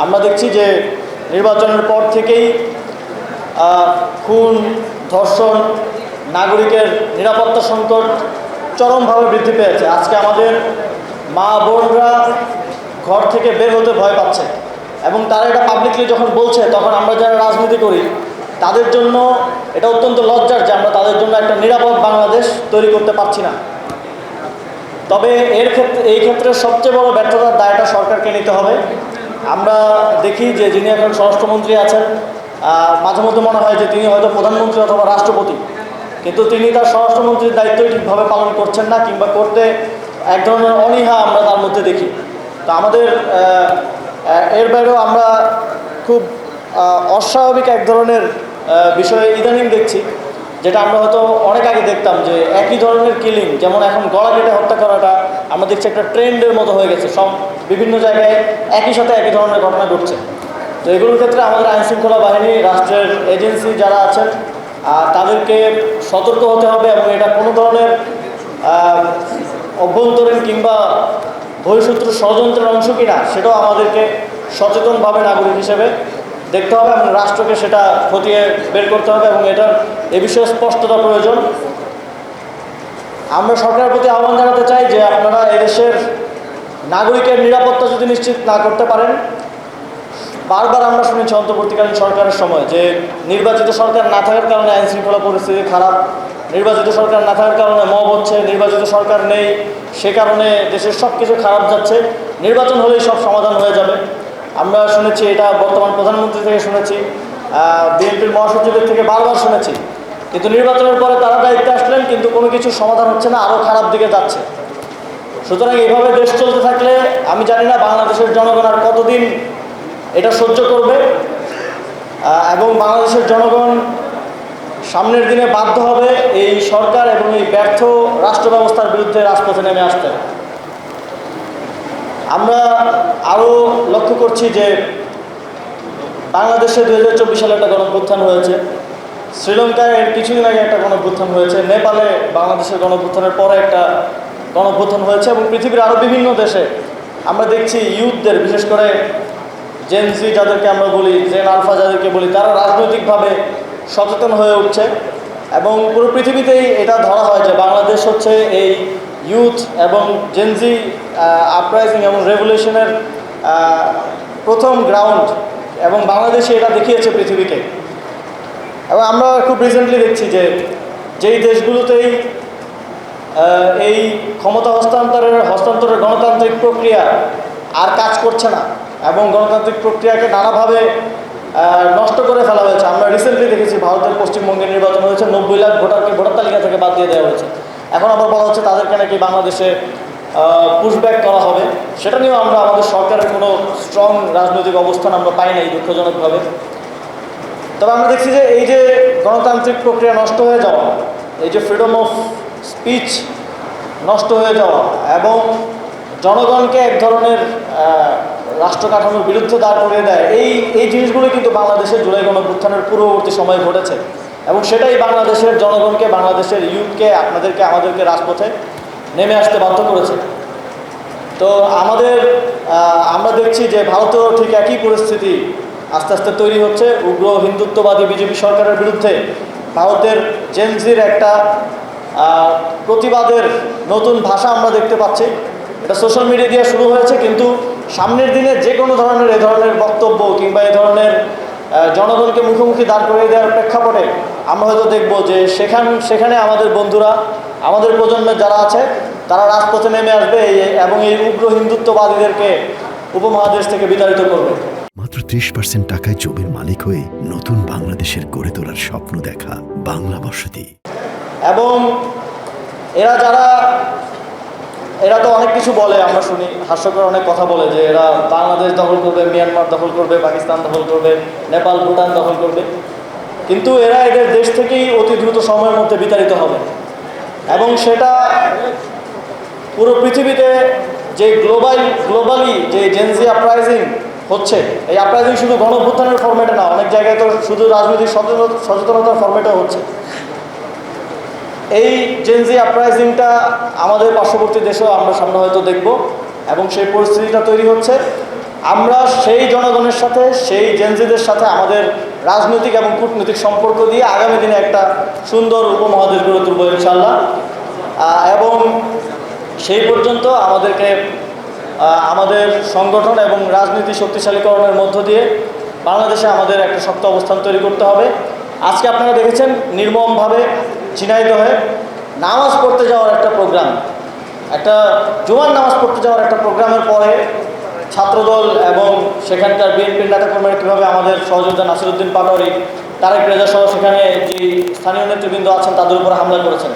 আমরা দেখছি যে নির্বাচনের পর থেকেই খুন, ধর্ষণ, নাগরিকের নিরাপত্তা সংকট চরমভাবে বৃদ্ধি পেয়েছে। আজকে আমাদের মা বোনরা ঘর থেকে বের হতে ভয় পাচ্ছে এবং তারা এটা পাবলিকলি যখন বলছে, তখন আমরা যারা রাজনীতি করি তাদের জন্য এটা অত্যন্ত লজ্জার যে আমরা তাদের জন্য একটা নিরাপদ বাংলাদেশ তৈরি করতে পারছি না। তবে এই ক্ষেত্রে সবচেয়ে বড় ব্যর্থতার দায়টা সরকারকে নিতে হবে। আমরা দেখি যে যিনি এখন স্বরাষ্ট্রমন্ত্রী আছেন, মাঝে মধ্যে মনে হয় যে তিনি হয়তো প্রধানমন্ত্রী অথবা রাষ্ট্রপতি, কিন্তু তিনি তার স্বরাষ্ট্রমন্ত্রীর দায়িত্বই ঠিকভাবে পালন করছেন না, কিংবা করতে এক ধরনের অনীহা আমরা তার মধ্যে দেখি। তো আমাদের এর বাইরেও আমরা খুব অস্বাভাবিক এক ধরনের বিষয় ইদানিং দেখছি, যেটা আমরা হয়তো অনেক আগে দেখতাম যে একই ধরনের কিলিং, যেমন এখন গলা কেটে হত্যা করাটা আমরা দেখছি একটা ট্রেন্ডের মতো হয়ে গেছে। সব বিভিন্ন জায়গায় একই সাথে একই ধরনের ঘটনা ঘটছে। তো এগুলোর ক্ষেত্রে আমাদের আইনশৃঙ্খলা বাহিনী, রাষ্ট্রের এজেন্সি যারা আছেন তাদেরকে সতর্ক হতে হবে এবং এটা কোনো ধরনের অভ্যন্তরীণ কিংবা বহিঃশত্রু ষড়যন্ত্রের অংশ কিনা সেটাও আমাদেরকে সচেতনভাবে নাগরিক হিসেবে দেখতে হবে এবং রাষ্ট্রকে সেটা খতিয়ে বের করতে হবে এবং এটার এ বিষয়ে স্পষ্টতা প্রয়োজন। আমরা সরকারের প্রতি আহ্বান জানাতে চাই যে আপনারা এদেশের নাগরিকের নিরাপত্তা যদি নিশ্চিত না করতে পারেন, বারবার আমরা শুনেছি অন্তর্বর্তীকালীন সরকারের সময় যে নির্বাচিত সরকার না থাকার কারণে আইনশৃঙ্খলা পরিস্থিতি খারাপ, নির্বাচিত সরকার না থাকার কারণে মব হচ্ছে, নির্বাচিত সরকার নেই সে কারণে দেশের সব কিছু খারাপ যাচ্ছে, নির্বাচন হলেই সব সমাধান হয়ে যাবে। আমরা শুনেছি, এটা বর্তমান প্রধানমন্ত্রী থেকে শুনেছি, বিএনপির মহাসচিবের থেকে বারবার শুনেছি, কিন্তু নির্বাচনের পরে তারা দায়িত্বে আসলেন কিন্তু কোনো কিছু সমাধান হচ্ছে না, আরও খারাপ দিকে যাচ্ছে। সুতরাং এইভাবে দেশ চলতে থাকলে আমি জানি না বাংলাদেশের জনগণ আর কতদিন এটা সহ্য করবে, এবং বাংলাদেশের জনগণ সামনের দিনে বাধ্য হবে এই সরকার এবং এই ব্যর্থ রাষ্ট্র ব্যবস্থার বিরুদ্ধে রাজপথে নেমে আসতে। আমরা আরও লক্ষ্য করছি যে বাংলাদেশে 2024 সালে একটা গণঅভ্যুত্থান হয়েছে, শ্রীলঙ্কায় এর কিছুদিন আগে একটা গণঅভ্যুত্থান হয়েছে, নেপালে বাংলাদেশের গণঅভ্যুত্থানের পরে একটা গণঅভ্যুত্থান হয়েছে এবং পৃথিবীর আরও বিভিন্ন দেশে আমরা দেখছি ইউথদের, বিশেষ করে জেনজি যাদেরকে আমরা বলি, জেন আলফা যাদেরকে বলি, তারা রাজনৈতিকভাবে সচেতন হয়ে উঠছে এবং পুরো পৃথিবীতেই এটা ধরা হয় যে বাংলাদেশ হচ্ছে এই ইউথ এবং জেনজি আপরাইজিং এবং রেভলিউশনের প্রথম গ্রাউন্ড, এবং বাংলাদেশে এটা দেখিয়েছে পৃথিবীকে। এবং আমরা খুব রিসেন্টলি দেখছি যে যেই দেশগুলোতেই এই ক্ষমতা হস্তান্তরের গণতান্ত্রিক প্রক্রিয়া আর কাজ করছে না এবং গণতান্ত্রিক প্রক্রিয়াকে নানাভাবে নষ্ট করে ফেলা হয়েছে। আমরা রিসেন্টলি দেখেছি ভারতের পশ্চিমবঙ্গে নির্বাচন হয়েছে, 90 লাখ ভোটারকে ভোটার তালিকা থেকে বাদ দিয়ে দেওয়া হয়েছে। এখন আবার বলা হচ্ছে তাদেরকে নাকি বাংলাদেশে পুশব্যাক করা হবে। সেটা নিয়েও আমরা আমাদের সরকারের কোনো স্ট্রং রাজনৈতিক অবস্থান আমরা পাই নাই, দুঃখজনকভাবে। তবে আমরা দেখছি যে এই যে গণতান্ত্রিক প্রক্রিয়া নষ্ট হয়ে যাওয়া, এই যে ফ্রিডম অফ স্পিচ নষ্ট হয়ে যাওয়া এবং জনগণকে এক ধরনের রাষ্ট্র কাঠামোর বিরুদ্ধে দাঁড় করিয়ে দেয়, এই জিনিসগুলো কিন্তু বাংলাদেশের জুলাই গণঅভ্যুত্থানের পূর্ববর্তী সময়ে ঘটেছে এবং সেটাই বাংলাদেশের জনগণকে, বাংলাদেশের ইউথকে, আপনাদেরকে, আমাদেরকে রাজপথে নেমে আসতে বাধ্য করেছে। তো আমরা দেখছি যে ভারতেও ঠিক একই পরিস্থিতি আস্তে আস্তে তৈরি হচ্ছে। উগ্র হিন্দুত্ববাদী বিজেপি সরকারের বিরুদ্ধে ভারতের জেনজির একটা প্রতিবাদের নতুন ভাষা আমরা দেখতে পাচ্ছি। এটা সোশ্যাল মিডিয়া দিয়ে শুরু হয়েছে, কিন্তু সামনের দিনে যে কোনো ধরনের এ ধরনের বক্তব্য কিংবা এ ধরনের জনগণকে মুখোমুখি দাঁড় করিয়ে দেওয়ার প্রেক্ষাপটে আমরা হয়তো দেখব যে সেখানে আমাদের বন্ধুরা, আমাদের প্রজন্মের যারা আছে তারা রাজপথে নেমে আসবে এবং এই উগ্র হিন্দুত্ববাদীদেরকে উপমহাদেশ থেকে বিতাড়িত করবে। মাত্র 30% টাকায় জমির মালিক হয়ে নতুন বাংলাদেশের গড়ে তোলার স্বপ্ন দেখা বাংলা বসতি। এবং এরা তো অনেক কিছু বলে, আমরা শুনি, হাস্যকর অনেক কথা বলে যে এরা বাংলাদেশ দখল করবে, মিয়ানমার দখল করবে, পাকিস্তান দখল করবে, নেপাল, ভুটান দখল করবে, কিন্তু এরা এদের দেশ থেকেই অতি দ্রুত সময়ের মধ্যে বিতাড়িত হবে এবং সেটা পুরো পৃথিবীতে যে গ্লোবালি যে জেনজি আপরাইজিং হচ্ছে, এই আপরাইজিং শুধু গণঅভ্যুত্থানের ফরম্যাটে না, অনেক জায়গায় তো শুধু রাজনৈতিক সচেতনতার ফরম্যাটেও হচ্ছে। এই জেনজি আপরাইজিংটা আমাদের পার্শ্ববর্তী দেশেও আমরা সামনে হয়তো দেখব এবং সেই পরিস্থিতিটা তৈরি হচ্ছে। আমরা সেই জনগণের সাথে, সেই জেনজিদের সাথে আমাদের রাজনৈতিক এবং কূটনৈতিক সম্পর্ক দিয়ে আগামী দিনে একটা সুন্দর উপমহাদেশ গড়ে তুলব ইনশাআল্লাহ। এবং সেই পর্যন্ত আমাদেরকে আমাদের সংগঠন এবং রাজনীতি শক্তিশালীকরণের মধ্য দিয়ে বাংলাদেশে আমাদের একটা শক্ত অবস্থান তৈরি করতে হবে। আজকে আপনারা দেখেছেন নির্মমভাবে ঝিনাইদহে নামাজ পড়তে যাওয়ার একটা প্রোগ্রাম, একটা জুমার নামাজ পড়তে যাওয়ার একটা প্রোগ্রামের পরে ছাত্রদল এবং সেখানকার বিএনপির নেতাকর্মীরা কীভাবে আমাদের সহযোদ্ধা নাসিরউদ্দিন পাটোয়ারি, তারেক রেজা সহ সেখানে যে স্থানীয় নেতৃবৃন্দ আছেন তাদের উপর হামলা করেছেন,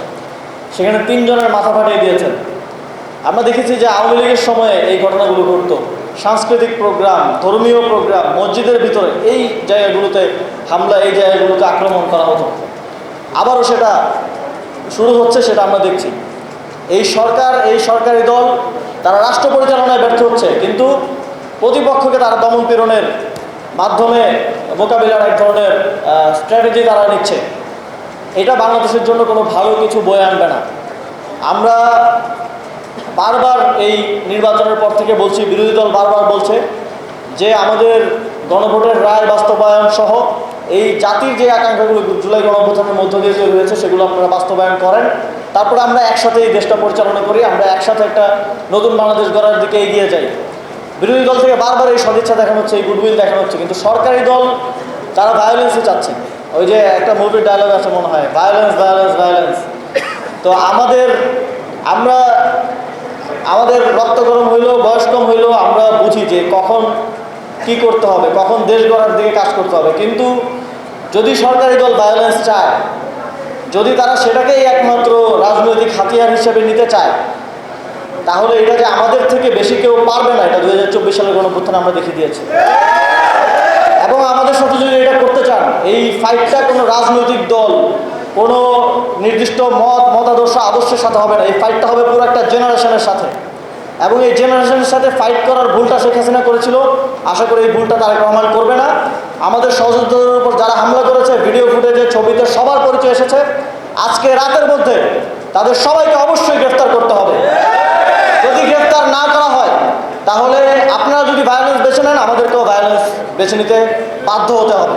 সেখানে 3 জনের মাথা ফাটিয়ে দিয়েছেন। আমরা দেখেছি যে আওয়ামী লীগের সময়ে এই ঘটনাগুলো ঘটতো, সাংস্কৃতিক প্রোগ্রাম, ধর্মীয় প্রোগ্রাম, মসজিদের ভিতরে এই জায়গাগুলোতে হামলা, এই জায়গাগুলোতে আক্রমণ করা হতো। আবারও সেটা শুরু হচ্ছে, সেটা আমরা দেখছি। এই সরকার, এই সরকারি দল তারা রাষ্ট্র পরিচালনায় ব্যর্থ হচ্ছে, কিন্তু প্রতিপক্ষকে তারা দমন পীড়নের মাধ্যমে মোকাবিলার এক ধরনের স্ট্র্যাটেজি তারা নিচ্ছে। এটা বাংলাদেশের জন্য কোনো ভালো কিছু বয়ে আনবে না। আমরা বারবার এই নির্বাচনের পর থেকে বলছি, বিরোধী দল বারবার বলছে যে আমাদের গণভোটের রায় বাস্তবায়ন সহ এই জাতির যে আকাঙ্ক্ষাগুলো জুলাই গণঅভ্যুত্থানের মধ্য দিয়ে তৈরি হয়েছে সেগুলো আপনারা বাস্তবায়ন করেন, তারপরে আমরা একসাথে এই দেশটা পরিচালনা করি, আমরা একসাথে একটা নতুন বাংলাদেশ গড়ার দিকে এগিয়ে যাই। বিরোধী দল থেকে বারবার এই সদিচ্ছা দেখানো হচ্ছে, এই গুডউইল দেখানো হচ্ছে, কিন্তু সরকারি দল তারা ভায়োলেন্সই চাচ্ছে। ওই যে একটা মুভির ডায়লগ আছে মনে হয়, ভায়োলেন্স ভায়োলেন্স ভায়োলেন্স। তো আমাদের রক্ত গরম হইলেও, বয়স কম হইলেও আমরা বুঝি যে কখন কি করতে হবে, কখন দেশ গড়ার দিকে কাজ করতে হবে। কিন্তু যদি সরকারি দল ভায়োলেন্স চায়, যদি তারা সেটাকেই একমাত্র রাজনৈতিক হাতিয়ার হিসেবে নিতে চায়, তাহলে এটা যে আমাদের থেকে বেশি কেউ পারবে না, এটা 2024 সালের গণঅভ্যুত্থানে আমরা দেখিয়ে দিয়েছি। এবং আমাদের সাথে যদি এটা করতে চান, এই ফাইটটা কোনো রাজনৈতিক দল, কোনো নির্দিষ্ট মতাদর্শ আদর্শের সাথে হবে না, এই ফাইটটা হবে পুরো একটা জেনারেশনের সাথে। এবং এই জেনারেশনের সাথে ফাইট করার ভুলটা শেখ হাসিনা করেছিল, আশা করি এই ভুলটা তারেক রহমান করবে না। আমাদের সহযোদ্ধাদের উপর যারা হামলা করেছে, ভিডিও ফুটেজে, ছবিতে সবার পরিচয় এসেছে। আজকে রাতের মধ্যে তাদের সবাইকে অবশ্যই গ্রেফতার করতে হবে। যদি গ্রেফতার না করা হয়, তাহলে আপনারা যদি ভায়োলেন্স বেছে নেন, আমাদেরকেও ভায়োলেন্স বেছে নিতে বাধ্য হতে হবে।